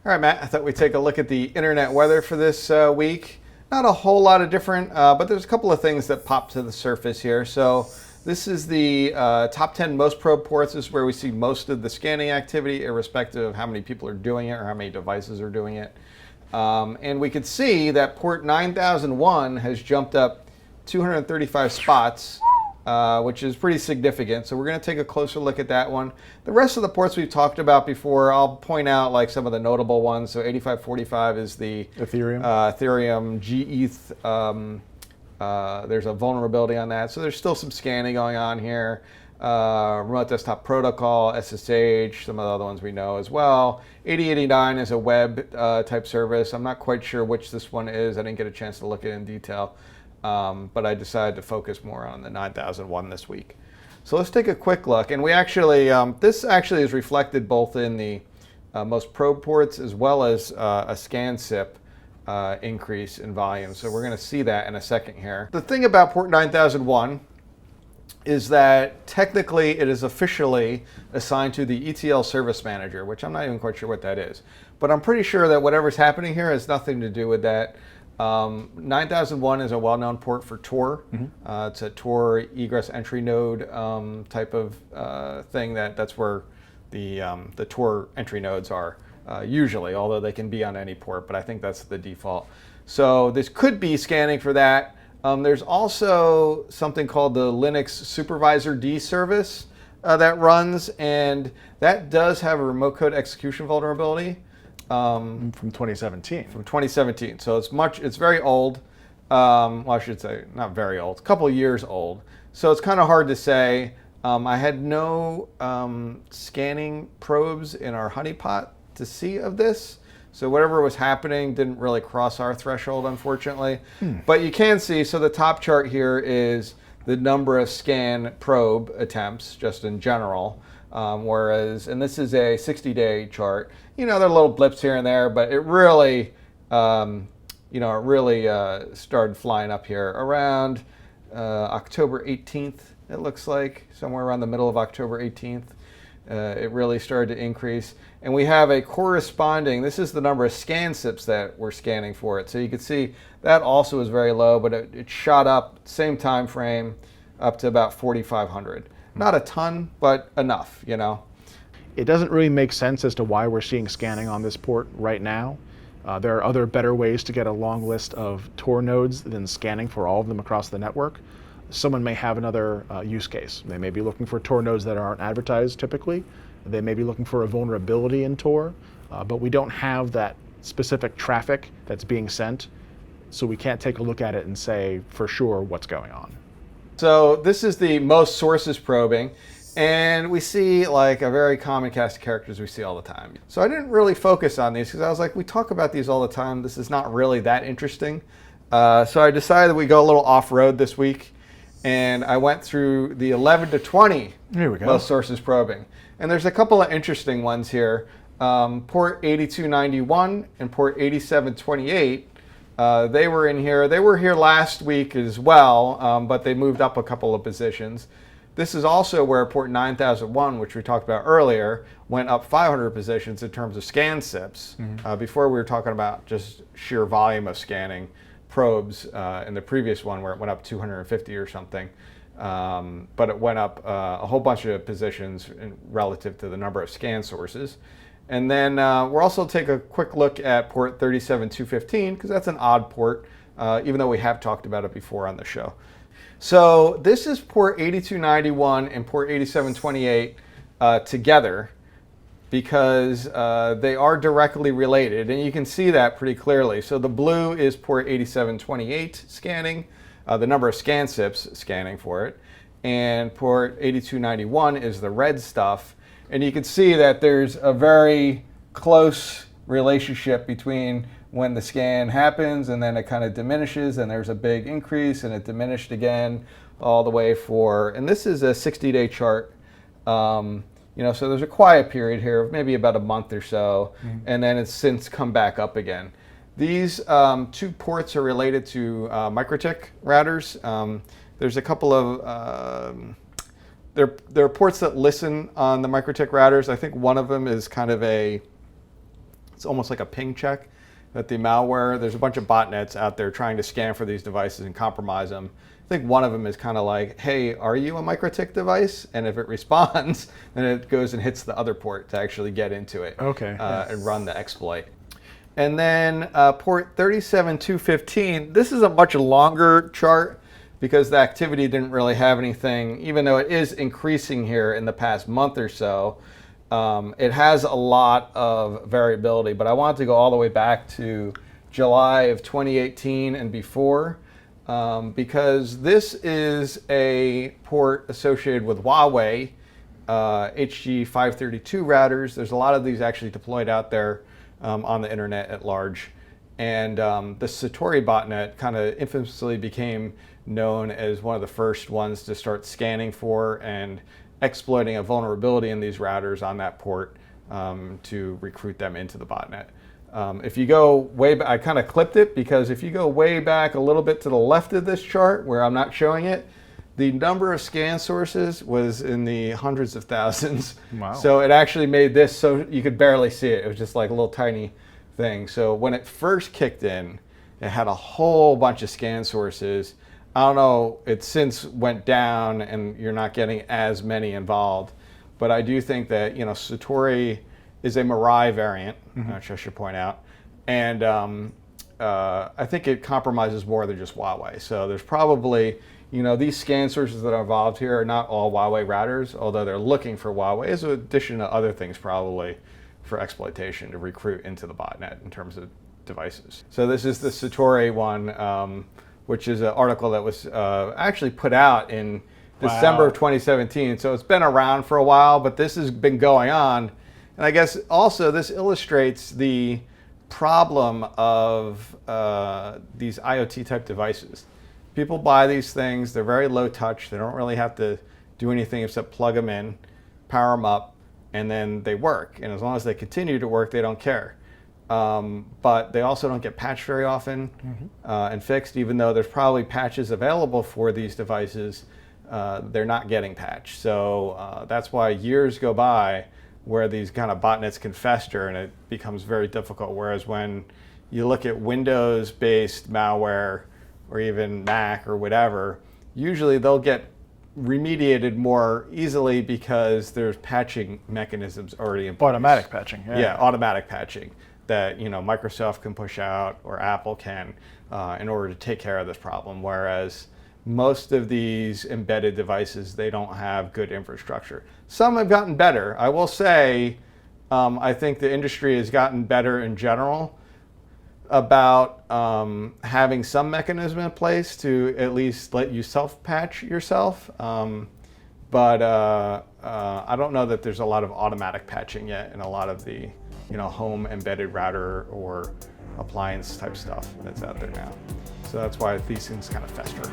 All right, Matt, I thought we'd take a look at the internet weather for this week. Not a whole lot of different, but there's a couple of things that pop to the surface here. So this is the top 10 most probe ports. This is where we see most of the scanning activity, irrespective of how many people are doing it or how many devices are doing it. And we could see that port 9001 has jumped up 235 spots, which is pretty significant. So we're going to take a closer look at that one. The rest of the ports we've talked about before, I'll point out like some of the notable ones. So 8545 is the Ethereum GETH. There's a vulnerability on that. So there's still some scanning going on here. Remote Desktop Protocol, SSH, some of the other ones we know as well. 8089 is a web type service. I'm not quite sure which this one is. I didn't get a chance to look at it in detail. But I decided to focus more on the 9001 this week. So let's take a quick look. And we actually, this actually is reflected both in the most probe ports as well as a scan SIP increase in volume. So we're going to see that in a second here. The thing about port 9001 is that technically it is officially assigned to the ETL Service Manager, which I'm not even quite sure what that is. But I'm pretty sure that whatever's happening here has nothing to do with that. 9001 is a well-known port for Tor. It's a Tor egress entry node type of thing. That's where the Tor entry nodes are usually, although they can be on any port, but I think that's the default. So this could be scanning for that. There's also something called the Linux Supervisor D service that runs, and that does have a remote code execution vulnerability. From 2017. From 2017. So it's very old. Well, I should say not very old, a couple of years old. So it's kind of hard to say. I had no scanning probes in our honeypot to see of this. So whatever was happening didn't really cross our threshold, unfortunately. But you can see, so the top chart here is the number of scan probe attempts, just in general. Whereas, and this is a 60-day chart. You know, there are little blips here and there, but it really, started flying up here around October 18th. It looks like somewhere around the middle of October 18th. It really started to increase. And we have a corresponding, this is the number of scan SIPs that we're scanning for it. So you can see that also is very low, but it shot up, same time frame, up to about 4,500. Not a ton, but enough, you know. It doesn't really make sense as to why we're seeing scanning on this port right now. There are other better ways to get a long list of Tor nodes than scanning for all of them across the network. Someone may have another use case. They may be looking for Tor nodes that aren't advertised typically. They may be looking for a vulnerability in Tor, but we don't have that specific traffic that's being sent, so we can't take a look at it and say for sure what's going on. So this is the most sources probing, and we see like a very common cast of characters we see all the time. So I didn't really focus on these because I was like, we talk about these all the time. This is not really that interesting. So I decided we go a little off-road this week, and I went through the 11 to 20 most sources probing. And there's a couple of interesting ones here. Port 8291 and port 8728. They were in here. They were here last week as well, but they moved up a couple of positions. This is also where port 9001, which we talked about earlier, went up 500 positions in terms of scan SIPs. Before we were talking about just sheer volume of scanning probes in the previous one where it went up 250 or something. But it went up a whole bunch of positions relative to the number of scan sources. And then we'll also take a quick look at port 37215 because that's an odd port, even though we have talked about it before on the show. So this is port 8291 and port 8728 together because they are directly related, and you can see that pretty clearly. So the blue is port 8728 scanning, the number of scan SIPs scanning for it, and port 8291 is the red stuff. And you can see that there's a very close relationship between when the scan happens and then it kind of diminishes and there's a big increase and it diminished again all the way for, and this is a 60-day chart. So there's a quiet period here of maybe about a month or so, and then it's since come back up again. These two ports are related to MikroTik routers. There's a couple of, there are ports that listen on the MikroTik routers. I think one of them is kind of a It's almost like a ping check that the malware, there's a bunch of botnets out there trying to scan for these devices and compromise them. I think one of them is kind of like, hey, are you a MikroTik device? And if it responds, then it goes and hits the other port to actually get into it and run the exploit. And then port 37215, this is a much longer chart because the activity didn't really have anything, even though it is increasing here in the past month or so. It has a lot of variability, but I wanted to go all the way back to July of 2018 and before, because this is a port associated with Huawei HG532 routers. There's a lot of these actually deployed out there on the internet at large. And the Satori botnet kind of infamously became known as one of the first ones to start scanning for and exploiting a vulnerability in these routers on that port to recruit them into the botnet. If you go way back, I kind of clipped it because if you go way back a little bit to the left of this chart where I'm not showing it, the number of scan sources was in the hundreds of thousands. Wow. So it actually made this so you could barely see it. It was just like a little tiny thing. So when it first kicked in, it had a whole bunch of scan sources. I don't know, it since went down and you're not getting as many involved. But I do think that, you know, Satori is a Mirai variant, which I should point out. And I think it compromises more than just Huawei. So there's probably, you know, these scan sources that are involved here are not all Huawei routers, although they're looking for Huawei, as an addition to other things probably for exploitation to recruit into the botnet in terms of devices. So this is the Satori one, which is an article that was actually put out in December of 2017. So it's been around for a while, but this has been going on. And I guess also this illustrates the problem of these IoT type devices. People buy these things, they're very low touch, they don't really have to do anything except plug them in, power them up, and then they work. And as long as they continue to work, they don't care. But they also don't get patched very often and fixed, even though there's probably patches available for these devices, they're not getting patched. So that's why years go by where these kind of botnets can fester and it becomes very difficult. Whereas when you look at Windows-based malware or even Mac or whatever, usually they'll get remediated more easily because there's patching mechanisms already in place. Automatic patching. Yeah, automatic patching that, you know, Microsoft can push out or Apple can in order to take care of this problem. Whereas most of these embedded devices, they don't have good infrastructure. Some have gotten better. I will say, I think the industry has gotten better in general about having some mechanism in place to at least let you self-patch yourself. But I don't know that there's a lot of automatic patching yet in a lot of the, you know, home embedded router or appliance type stuff that's out there now. So that's why these things kind of fester.